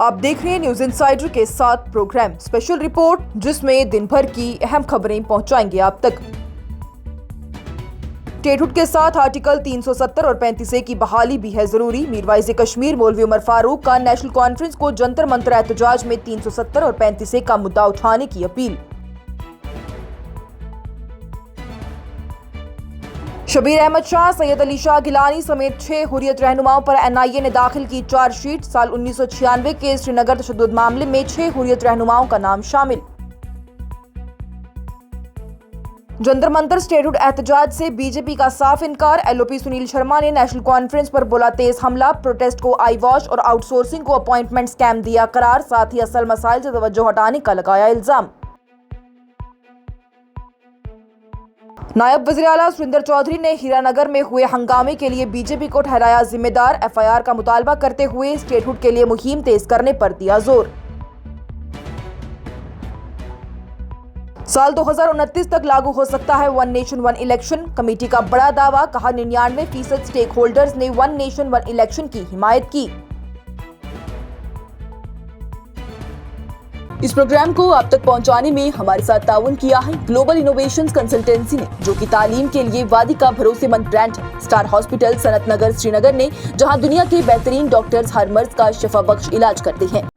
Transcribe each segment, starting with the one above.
आप देख रहे हैं न्यूज इंसाइडर के साथ प्रोग्राम स्पेशल रिपोर्ट, जिसमें दिन भर की अहम खबरें पहुंचाएंगे आप तक। स्टेटहुड के साथ आर्टिकल 370 और 35A की बहाली भी है जरूरी। मीरवाइज कश्मीर मौलवी उमर फारूक का नेशनल कॉन्फ्रेंस को जंतर मंतर एहतजाज में 370 और 35A का मुद्दा उठाने की अपील। शबीर अहमद शाह, सैयद अली शाह गिलानी समेत 6 हुर्रियत रहनुमाओं पर NIA ने दाखिल की चार्जशीट। साल 1996 के श्रीनगर तशद्दुद मामले में 6 हुर्रियत रहनुमाओं का नाम शामिल। जंतर मंतर स्टेटहुड एहतजाज से बीजेपी का साफ इनकार। LOP सुनील शर्मा ने नेशनल कॉन्फ्रेंस पर बोला तेज हमला। प्रोटेस्ट को आई वॉश और आउटसोर्सिंग को अपॉइंटमेंट स्कैम दिया करार। साथ ही असल मसाइल से तवज्जो हटाने का लगाया इल्जाम। नायब वज़ीर आला सुरेंद्र चौधरी ने हीरानगर में हुए हंगामे के लिए बीजेपी को ठहराया जिम्मेदार। FIR का मुतालबा करते हुए स्टेटहुड के लिए मुहिम तेज करने पर दिया जोर। साल 2029 तक लागू हो सकता है one nation one election, committee का बड़ा दावा। कहा 99% स्टेक होल्डर्स ने वन नेशन वन इलेक्शन की हिमायत की। इस प्रोग्राम को आप तक पहुंचाने में हमारे साथ ताउन किया है ग्लोबल इनोवेशंस कंसल्टेंसी ने, जो कि तालीम के लिए वादी का भरोसेमंद ब्रांड है। स्टार हॉस्पिटल सनत नगर श्रीनगर ने, जहां दुनिया के बेहतरीन डॉक्टर्स हर मर्ज का शिफा बख्श इलाज करते हैं।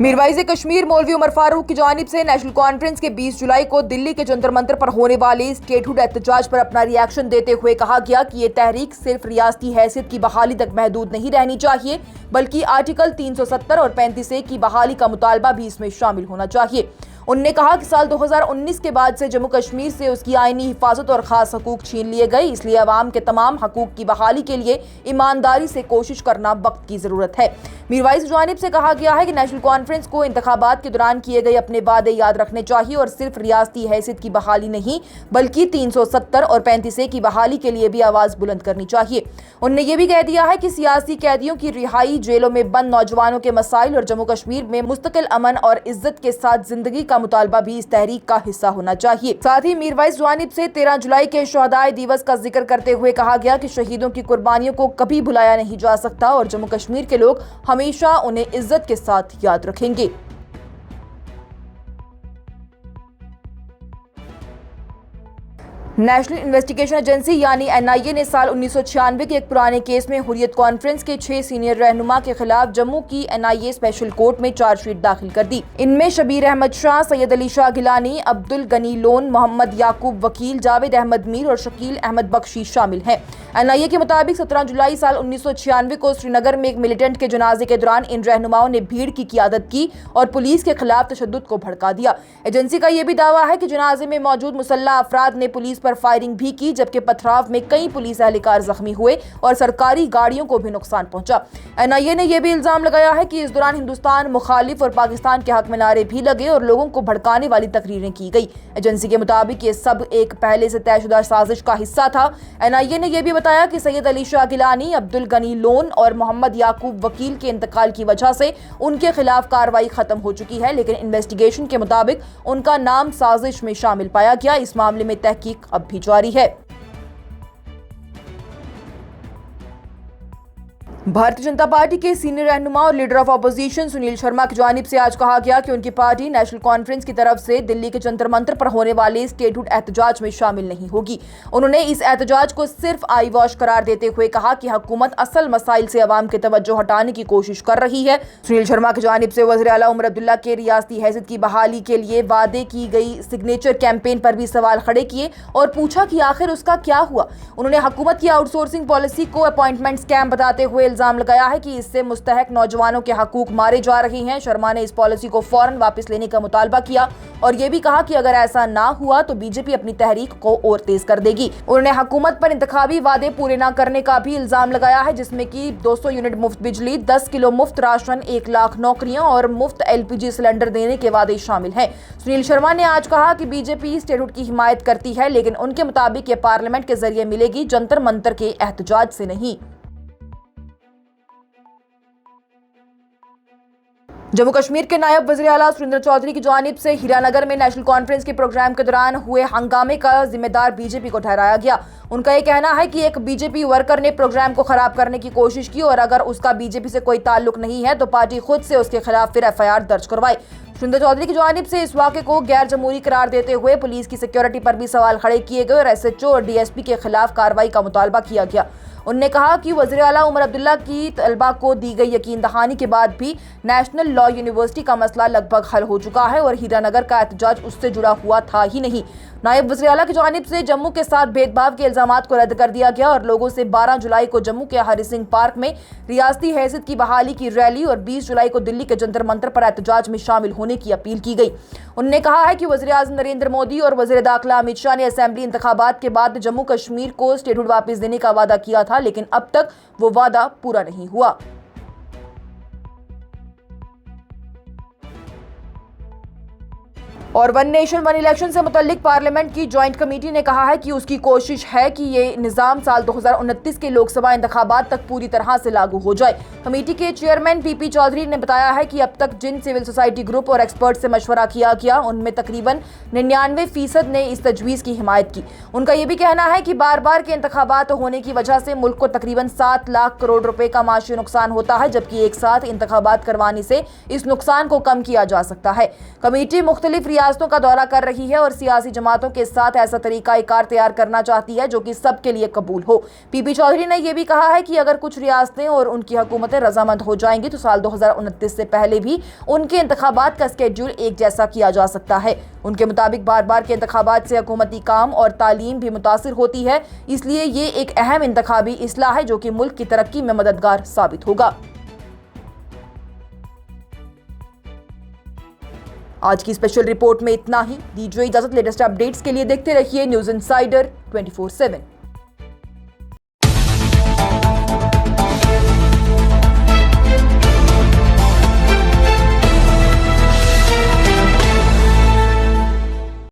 मीरवाइज कश्मीर मौलवी उमर फारूक की जानिब से नेशनल कॉन्फ्रेंस के 20 जुलाई को दिल्ली के जंतर मंतर पर होने वाले स्टेटहुड एहतजाज पर अपना रिएक्शन देते हुए कहा गया कि ये तहरीक सिर्फ रियासती हैसियत की बहाली तक महदूद नहीं रहनी चाहिए, बल्कि आर्टिकल 370 और 35A की बहाली का मुतालबा भी इसमें शामिल होना चाहिए। उन्होंने कहा कि साल 2019 के बाद से जम्मू कश्मीर से उसकी आईनी हिफाजत और खास हकूक छीन लिए गए, इसलिए अवाम के तमाम हकूक की बहाली के लिए ईमानदारी से कोशिश करना वक्त की जरूरत है। मीरवाइज की जानिब से कहा गया है कि नेशनल कॉन्फ्रेंस को इंतखाबात के दौरान किए गए अपने वादे याद रखने चाहिए और सिर्फ रियासती हैसियत की बहाली नहीं, बल्कि 370 और 35A की बहाली के लिए भी आवाज बुलंद करनी चाहिए। उन्होंने ये भी कह दिया है कि सियासी कैदियों की रिहाई, जेलों में बंद नौजवानों के मसाइल और जम्मू कश्मीर में मुस्तकिल अमन और इज्जत के साथ जिंदगी का मुतालबा भी इस तहरीक का हिस्सा होना चाहिए। साथ ही मीरवाइज जानिब से 13 जुलाई के शहदाए दिवस का जिक्र करते हुए कहा गया कि शहीदों की कुर्बानियों को कभी भुलाया नहीं जा सकता और जम्मू कश्मीर के लोग हमेशा उन्हें इज्जत के साथ याद रखेंगे। नेशनल इन्वेस्टिगेशन एजेंसी यानी NIA ने साल 1996 के एक पुराने केस में हुर्रियत कॉन्फ्रेंस के 6 सीनियर रहनुमा के खिलाफ जम्मू की NIA स्पेशल कोर्ट में चार्जशीट दाखिल कर दी। इनमें शबीर अहमद शाह, सैयद अली शाह गिलानी, अब्दुल गनी लोन, मोहम्मद याकूब वकील, जावेद अहमद मीर और शकील अहमद बख्शी शामिल हैं। NIA के मुताबिक 17 जुलाई साल 1996 को श्रीनगर में एक मिलिटेंट के जनाजे के दौरान इन रहनुमाओं ने भीड़ की क़ियादत की और पुलिस के खिलाफ तशद्दुद को भड़का दिया। एजेंसी का यह भी दावा है कि जनाजे में मौजूद मुसल्लह अफराद ने पुलिस पर फायरिंग भी की, जबकि पथराव में कई पुलिस एहलकार जख्मी हुए और सरकारी गाड़ियों को भी नुकसान पहुंचा। NIA ने यह भी इल्जाम लगाया है कि इस दौरान हिंदुस्तान मुखालिफ और पाकिस्तान के हक में नारे भी लगे और लोगों को भड़काने वाली तकरीरें की गई। एजेंसी के मुताबिक ये सब एक पहले से तयशुदा साजिश का हिस्सा था। NIA ने यह भी बताया कि सैयद अली शाह गिलानी, अब्दुल गनी लोन और मोहम्मद याकूब वकील के इंतकाल की वजह से उनके खिलाफ कार्रवाई खत्म हो चुकी है, लेकिन इन्वेस्टिगेशन के मुताबिक उनका नाम साजिश में शामिल पाया गया। इस मामले में तहकीक अब भी जारी है। भारतीय जनता पार्टी के सीनियर रहनुमा और leader of opposition Sunil Sharma की जानिब से आज कहा गया कि उनकी पार्टी नेशनल कॉन्फ्रेंस की तरफ से दिल्ली के जंतर मंतर पर होने वाले स्टेटहुड एहतजाज में शामिल नहीं होगी। उन्होंने इस एहतजाज को सिर्फ आई वॉश करार देते हुए कहा कि हुकूमत असल मसाइल से अवाम की तवज्जो हटाने की कोशिश कर रही है। सुनील शर्मा की जानिब से वज़ीर आला उमर अब्दुल्ला के रियासती हैसियत की बहाली के लिए वादे की गई सिग्नेचर कैंपेन पर भी सवाल खड़े किए और पूछा कि आखिर उसका क्या हुआ। उन्होंने हुकूमत की आउटसोर्सिंग पॉलिसी को अपॉइंटमेंट स्कैम बताते हुए इल्जाम लगाया है कि इससे मुस्तहक नौजवानों के हकूक मारे जा रहे हैं। शर्मा ने इस पॉलिसी को फौरन वापस लेने का मुतालबा किया और यह भी कहा कि अगर ऐसा ना हुआ तो बीजेपी अपनी तहरीक को और तेज कर देगी। उन्होंने हुकूमत पर इंतखाबी वादे पूरे न करने का भी इल्जाम लगाया है, जिसमें कि 200 यूनिट मुफ्त बिजली, 10 किलो मुफ्त राशन, 1 लाख नौकरियां और मुफ्त LPG सिलेंडर देने के वादे शामिल हैं। सुनील शर्मा ने आज कहा कि बीजेपी स्टेटहुड की हिमायत करती है, लेकिन उनके मुताबिक ये पार्लियामेंट के जरिए मिलेगी, जंतर मंतर के एहतजाज से नहीं। जम्मू कश्मीर के नायब वज़ीर आला सुरेंद्र चौधरी की जानिब से हीरानगर में नेशनल कॉन्फ्रेंस के प्रोग्राम के दौरान हुए हंगामे का जिम्मेदार बीजेपी को ठहराया गया। उनका ये कहना है कि एक बीजेपी वर्कर ने प्रोग्राम को खराब करने की कोशिश की और अगर उसका बीजेपी से कोई ताल्लुक नहीं है तो पार्टी खुद से उसके खिलाफ फिर एफआईआर दर्ज करवाए। सुरेंद्र चौधरी की जानिब से इस वाक़े को गैर जमहूरी करार देते हुए पुलिस की सिक्योरिटी पर भी सवाल खड़े किए गए और एसएचओ और डीएसपी के खिलाफ कार्रवाई का मुतालबा किया गया। उन्होंने कहा कि वज़ीर आला उमर अब्दुल्ला की तलबा को दी गई यकीन दहानी के बाद भी नेशनल लॉ यूनिवर्सिटी का मसला लगभग हल हो चुका है और हीरानगर का एहतजाज उससे जुड़ा हुआ था ही नहीं। नायब वज़ीर आला की जानिब से जम्मू के साथ भेदभाव के इल्जामात को रद्द कर दिया गया और लोगों से 12 जुलाई को जम्मू के हरि सिंह पार्क में रियासती हैसियत की बहाली की रैली और 20 जुलाई को दिल्ली के जंतर मंतर पर एहतजाज में शामिल होने की अपील की गई। उन्होंने कहा है कि वज़ीर आज़म नरेंद्र मोदी और वज़ीर दाखिला अमित शाह ने असेंबली इंतखाबात के बाद जम्मू कश्मीर को स्टेटहुड वापस देने का वादा किया था, लेकिन अब तक वो वादा पूरा नहीं हुआ। और वन नेशन वन इलेक्शन से मुतल्लिक पार्लियामेंट की ज्वाइंट कमेटी ने कहा है कि उसकी कोशिश है कि ये निज़ाम साल 2029 के लोकसभा इंतखाबात तक पूरी तरह से लागू हो जाए। कमेटी के चेयरमैन पीपी चौधरी ने बताया है कि अब तक जिन सिविल सोसाइटी ग्रुप और एक्सपर्ट से मशवरा किया गया उनमें तकरीबन 99% ने इस तजवीज़ की हिमायत की। उनका ये भी कहना है कि बार बार के इंतखाबात होने की वजह से मुल्क को तकरीबन 7 लाख करोड़ रुपए का माशी नुकसान होता है, जबकि एक साथ इंतखाबात करवाने से इस नुकसान को कम किया जा सकता है। कमेटी मुख्तलिफ रियासतों का दौरा कर रही है और सियासी जमातों के साथ ऐसा तरीका-ए-कार तैयार करना चाहती है जो कि सबके लिए कबूल हो। पीपी चौधरी ने यह भी कहा है कि अगर कुछ रियासतें और उनकी हुकूमतें रजामंद हो जाएंगी तो साल 2029 से पहले भी उनके इंतखाबात का स्केड्यूल एक जैसा किया जा सकता है। उनके मुताबिक बार बार के इंतखाबात से हुकूमती काम और तालीम भी मुतासिर होती है, इसलिए ये एक अहम इंतखाबी इस्लाह है जो कि मुल्क की तरक्की में मददगार साबित होगा। आज की स्पेशल रिपोर्ट में इतना ही। दीजिए इजाजत। लेटेस्ट अपडेट्स के लिए देखते रहिए न्यूज़ इनसाइडर 24/7।